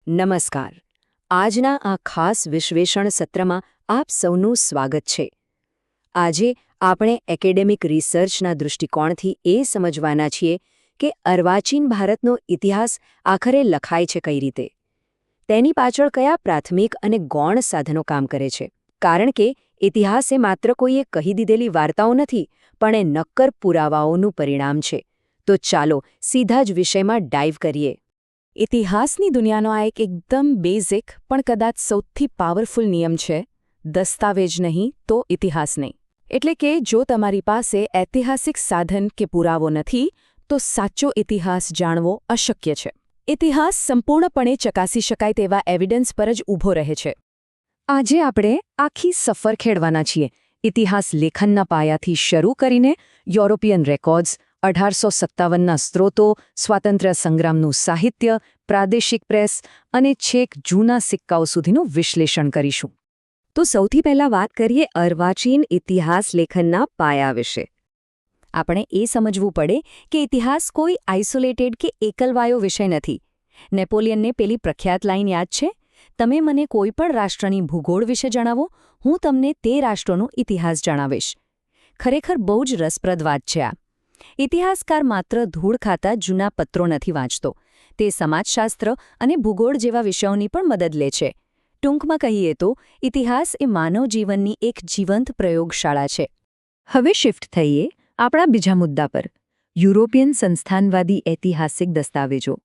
નમસ્કાર. આજના આ ખાસ વિશ્લેષણ સત્રમાં આપ સૌનું સ્વાગત છે. આજે આપણે એકેડેમિક રિસર્ચના દૃષ્ટિકોણથી એ સમજવાના છીએ કે અર્વાચીન ભારતનો ઇતિહાસ આખરે લખાય છે કઈ રીતે. તેની પાછળ કયા પ્રાથમિક અને ગૌણ સાધનો કામ કરે છે. કારણ કે ઇતિહાસ એ માત્ર કોઈએ કહી દીધેલી વાર્તાઓ નથી, પણ એ નક્કર પુરાવાઓનું પરિણામ છે. તો ચાલો સીધા જ વિષયમાં ડાઇવ કરીએ. ઇતિહાસની દુનિયાનો આ એકદમ બેઝિક પણ કદાચ સૌથી પાવરફુલ નિયમ છે: દસ્તાવેજ નહીં તો ઇતિહાસ નહીં. એટલે કે જો તમારી પાસે ઐતિહાસિક સાધન કે પુરાવો નથી, તો સાચો ઇતિહાસ જાણવો અશક્ય છે. ઇતિહાસ સંપૂર્ણપણે ચકાસી શકાય તેવા એવિડન્સ પર જ ઊભો રહે છે. આજે આપણે આખી સફર ખેડવાના છીએ. ઇતિહાસ લેખનના પાયાથી શરૂ કરીને યુરોપિયન રેકોર્ડ્સ, 1857ના સ્ત્રોતો, સ્વાતંત્ર્ય સંગ્રામનું સાહિત્ય, પ્રાદેશિક પ્રેસ અને છેક જૂના સિક્કાઓ સુધીનું વિશ્લેષણ કરીશું. તો સૌથી પહેલાં વાત કરીએ અર્વાચીન ઇતિહાસ લેખનના પાયા વિશે. આપણે એ સમજવું પડે કે ઇતિહાસ કોઈ આઇસોલેટેડ કે એકલવાયો વિષય નથી. નેપોલિયનને પેલી પ્રખ્યાત લાઇન યાદ છે? તમે મને કોઈ પણ રાષ્ટ્રની ભૂગોળ વિશે જણાવો, હું તમને તે રાષ્ટ્રનો ઇતિહાસ જણાવીશ. ખરેખર બહુ જ રસપ્રદ વાત છે આ. ઇતિહાસકાર માત્ર ધૂળ ખાતા જૂના પત્રો નથી વાંચતો, તે સમાજશાસ્ત્ર અને ભૂગોળ જેવા વિષયોની પણ મદદ લે છે. ટૂંકમાં કહીએ તો ઇતિહાસ એ માનવ જીવનની એક જીવંત પ્રયોગશાળા છે. હવે શિફ્ટ થઈએ આપણા બીજા મુદ્દા પર: યુરોપિયન સંસ્થાનવાદી ઐતિહાસિક દસ્તાવેજો.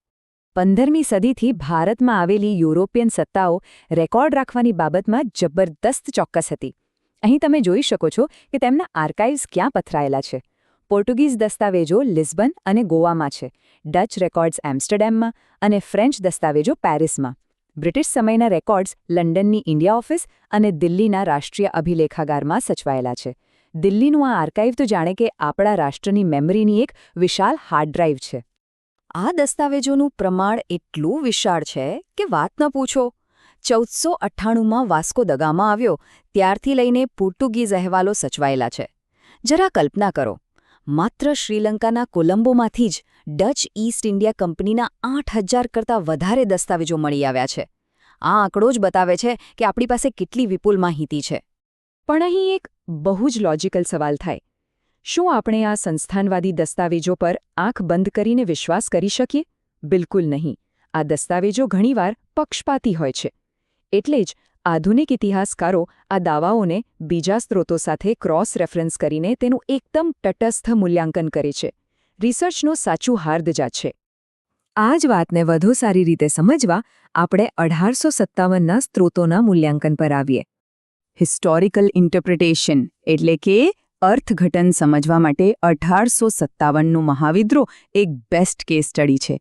15મી સદીથી ભારતમાં આવેલી યુરોપિયન સત્તાઓ રેકોર્ડ રાખવાની બાબતમાં જબરદસ્ત ચોક્કસ હતી. અહીં તમે જોઈ શકો છો કે તેમના આર્કાઇવ્સ ક્યાં પથરાયેલા છે. પોર્ટુગીઝ દસ્તાવેજો લિસ્બન અને ગોવામાં છે, ડચ રેકોર્ડ્સ એમ્સ્ટરડેમમાં અને ફ્રેન્ચ દસ્તાવેજો પેરિસમાં. બ્રિટિશ સમયના રેકોર્ડ્સ લંડનની ઇન્ડિયા ઓફિસ અને દિલ્હીના રાષ્ટ્રીય અભિલેખાગારમાં સચવાયેલા છે. દિલ્હીનું આ આર્કાઇવ તો જાણે કે આપણા રાષ્ટ્રની મેમરીની એક વિશાળ હાર્ડ ડ્રાઇવ છે. આ દસ્તાવેજોનું પ્રમાણ એટલું વિશાળ છે કે વાત ન પૂછો. 1498માં વાસ્કો દ ગામા આવ્યો ત્યારથી લઈને પોર્ટુગીઝ અહેવાલો સચવાયેલા છે. જરા કલ્પના કરો, માત્ર શ્રીલંકાના કોલંબોમાંથી જ ડચ ઈસ્ટ ઇન્ડિયા કંપનીના 8000 કરતાં વધારે દસ્તાવેજો મળી આવ્યા છે. આ આંકડો જ બતાવે છે કે આપણી પાસે કેટલી વિપુલ માહિતી છે. પણ અહીં એક બહુ જ લોજિકલ સવાલ થાય: શું આપણે આ સંસ્થાનવાદી દસ્તાવેજો પર આંખ બંધ કરીને વિશ્વાસ કરી શકીએ? બિલકુલ નહીં. આ દસ્તાવેજો ઘણીવાર પક્ષપાતી હોય છે. એટલે જ આધુનિક ઇતિહાસકારો આ દાવાઓને બીજા સ્ત્રોતો સાથે ક્રોસ રેફરન્સ કરીને તેનું એકદમ તટસ્થ મૂલ્યાંકન કરે છે. રિસર્ચનો સાચું હાર્દ જ છે. આ જ વાતને વધુ સારી રીતે સમજવા આપણે 1857ના સ્ત્રોતોના મૂલ્યાંકન પર આવીએ. હિસ્ટોરિકલ ઇન્ટરપ્રિટેશન એટલે કે અર્થઘટન સમજવા માટે 1857નું મહાવિદ્રોહ એક બેસ્ટ કેસ સ્ટડી છે.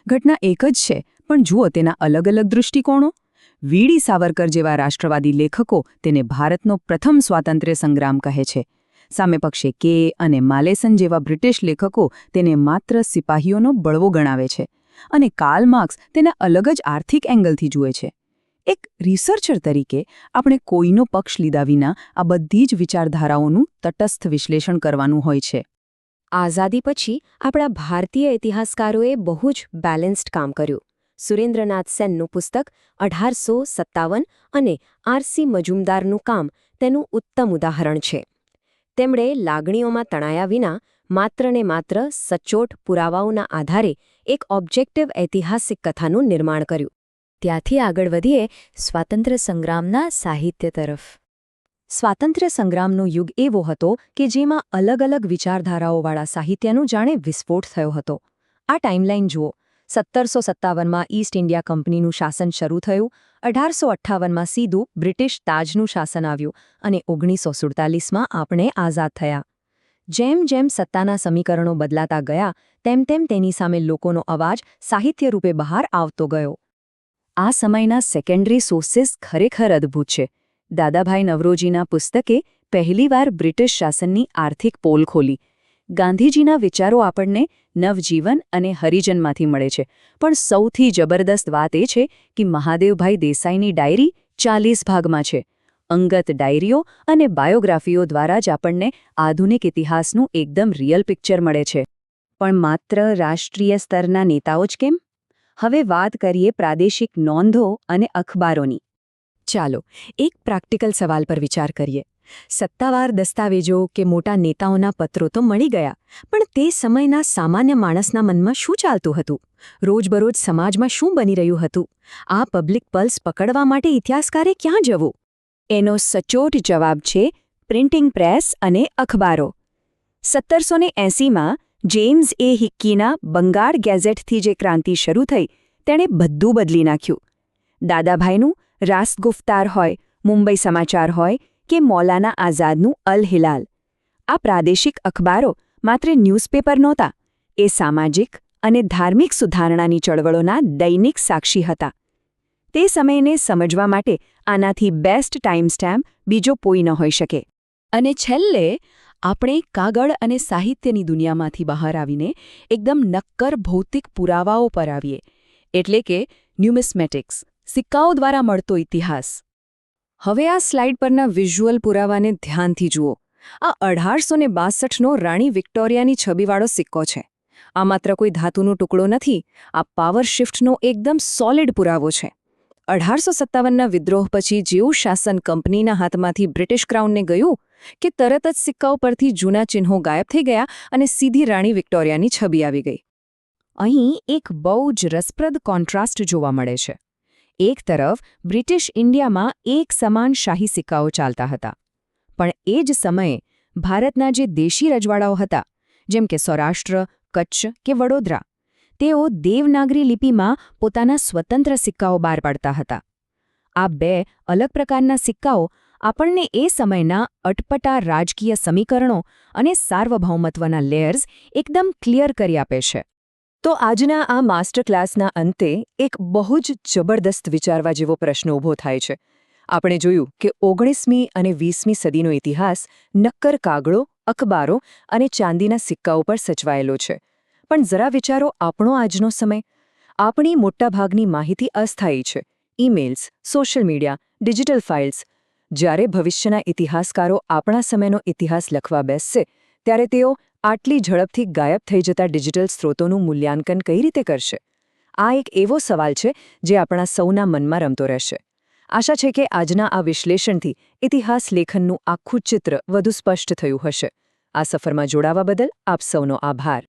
ઘટના એક જ છે, પણ જુઓ તેના અલગ અલગ દૃષ્ટિકોણો. વીડી સાવરકર જેવા રાષ્ટ્રવાદી લેખકો તેને ભારતનો પ્રથમ સ્વાતંત્ર્ય સંગ્રામ કહે છે. સામે પક્ષે કે અને માલેસન જેવા બ્રિટિશ લેખકો તેને માત્ર સિપાહીઓનો બળવો ગણાવે છે. અને કાર્લ માર્ક્સ તેને અલગ જ આર્થિક એંગલથી જુએ છે. એક રિસર્ચર તરીકે આપણે કોઈનો પક્ષ લીધા વિના આ બધી જ વિચારધારાઓનું તટસ્થ વિશ્લેષણ કરવાનું હોય છે. આઝાદી પછી આપણા ભારતીય ઇતિહાસકારોએ બહુ જ બેલેન્સ્ડ કામ કર્યું. સુરેન્દ્રનાથ સેનનું પુસ્તક 1857 અને આર.સી. મજુમદારનું કામ તેનું ઉત્તમ ઉદાહરણ છે. તેમણે લાગણીઓમાં તણાયા વિના માત્ર ને માત્ર સચોટ પુરાવાઓના આધારે એક ઓબ્જેક્ટિવ ઐતિહાસિક કથાનું નિર્માણ કર્યું. ત્યાંથી આગળ વધીએ સ્વાતંત્ર્ય સંગ્રામના સાહિત્ય તરફ. સ્વાતંત્ર્ય સંગ્રામનો યુગ એવો હતો કે જેમાં અલગ અલગ વિચારધારાઓવાળા સાહિત્યનું જાણે વિસ્ફોટ થયો હતો. આ ટાઈમલાઈન જુઓ. 1757માં ઈસ્ટ ઇન્ડિયા કંપનીનું શાસન શરૂ થયું, 1858માં સીધું બ્રિટિશ તાજનું શાસન આવ્યું અને 1947માં આપણે આઝાદ થયા. જેમ જેમ સત્તાના સમીકરણો બદલાતા ગયા તેમ તેમ તેની સામે લોકોનો અવાજ સાહિત્ય રૂપે બહાર આવતો ગયો. આ સમયના સેકન્ડરી સોર્સિસ ખરેખર અદ્ભુત છે. દાદાભાઈ નવરોજીના પુસ્તકે પહેલીવાર બ્રિટિશ શાસનની આર્થિક પોલ ખોલી. ગાંધીજીના વિચારો આપણને નવજીવન અને હરિજનમાંથી મળે છે, પણ સૌથી જબરદસ્ત વાત એ છે કે મહાદેવભાઈ દેસાઈની ડાયરી 40 ભાગમાં છે. અંગત ડાયરીઓ અને બાયોગ્રાફીઓ દ્વારા જ આપણને આધુનિક ઇતિહાસનું એકદમ રિયલ પિક્ચર મળે છે. પણ માત્ર રાષ્ટ્રીય સ્તરના નેતાઓ જ કેમ? હવે વાત કરીએ પ્રાદેશિક નોંધો અને અખબારોની. ચાલો એક પ્રેક્ટિકલ સવાલ પર વિચાર કરીએ. સત્તાવાર દસ્તાવેજો કે મોટા નેતાઓના પત્રો તો મળી ગયા, પણ તે સમયના સામાન્ય માણસના મનમાં શું ચાલતું હતું? રોજબરોજ સમાજમાં શું બની રહ્યું હતું? આ પબ્લિક પલ્સ પકડવા માટે ઇતિહાસકારે ક્યાં જવું? એનો સચોટ જવાબ છે પ્રિન્ટિંગ પ્રેસ અને અખબારો. 1780માં જેમ્સ એ હિક્કીના બંગાળ ગેઝેટથી જે ક્રાંતિ શરૂ થઈ, તેણે બધું બદલી નાખ્યું. દાદાભાઈનું રાસ્તગુફ્તાર હોય, મુંબઈ સમાચાર હોય કે મૌલાના આઝાદનું અલ હિલાલ, આ પ્રાદેશિક અખબારો માત્ર ન્યૂઝપેપર નહોતા, એ સામાજિક અને ધાર્મિક સુધારણાની ચળવળોના દૈનિક સાક્ષી હતા. તે સમયને સમજવા માટે આનાથી બેસ્ટ ટાઈમ સ્ટેમ્પ બીજો કોઈ ન હોઈ શકે. અને છેલ્લે આપણે કાગળ અને સાહિત્યની દુનિયામાંથી બહાર આવીને એકદમ નક્કર ભૌતિક પુરાવાઓ પર આવીએ, એટલે કે ન્યુમિસ્મેટિક્સ, સિક્કાઓ દ્વારા મળતો ઇતિહાસ. હવે આ સ્લાઇડ પરના વિઝ્યુઅલ પુરાવાને ધ્યાનથી જુઓ. આ 1862નો રાણી વિક્ટોરિયાની છબીવાળો સિક્કો છે. આ માત્ર કોઈ ધાતુનો ટુકડો નથી, આ પાવર શિફ્ટનો એકદમ સોલિડ પુરાવો છે. 1857ના વિદ્રોહ પછી જેવું શાસન કંપનીના હાથમાંથી બ્રિટિશ ક્રાઉનને ગયું કે તરત જ સિક્કાઓ પરથી જૂના ચિહ્નો ગાયબ થઈ ગયા અને સીધી રાણી વિક્ટોરિયાની છબી આવી ગઈ. અહીં એક બહુ જ રસપ્રદ કોન્ટ્રાસ્ટ જોવા મળે છે. એક તરફ બ્રિટિશ ઇન્ડિયામાં એક સમાન શાહી સિક્કાઓ ચાલતા હતા, પણ એ જ સમયે ભારતના જે દેશી રજવાડાઓ હતા, જેમ કે સૌરાષ્ટ્ર, કચ્છ કે વડોદરા, તેઓ દેવનાગરી લિપિમાં પોતાના સ્વતંત્ર સિક્કાઓ બહાર પાડતા હતા. આ બે અલગ પ્રકારના સિક્કાઓ આપણને એ સમયના અટપટા રાજકીય સમીકરણો અને સાર્વભૌમત્વના લેયર્સ એકદમ ક્લિયર કરી આપે છે. તો આજના આ માસ્ટર ક્લાસના અંતે એક બહુ જ જબરદસ્ત વિચારવા જેવો પ્રશ્ન ઊભો થાય છે. આપણે જોયું કે 19મી અને 20મી સદીનો ઇતિહાસ નક્કર કાગળો, અખબારો અને ચાંદીના સિક્કાઓ પર સચવાયેલો છે. પણ જરા વિચારો આપણો આજનો સમય. આપણી મોટાભાગની માહિતી અસ્થાયી છે. Emails, social media, digital files. જ્યારે ભવિષ્યના ઇતિહાસકારો આપણા સમયનો ઇતિહાસ લખવા બેસશે, ત્યારે તેઓ આટલી ઝડપથી ગાયબ થઈ જતા ડિજિટલ સ્ત્રોતોનું મૂલ્યાંકન કઈ રીતે કરશે? આ એક એવો સવાલ છે જે આપણા સૌના મનમાં રમતો રહેશે. આશા છે કે આજના આ વિશ્લેષણથી ઇતિહાસ લેખનનું આખું ચિત્ર વધુ સ્પષ્ટ થયું હશે. આ સફરમાં જોડાવા બદલ આપ સૌનો આભાર.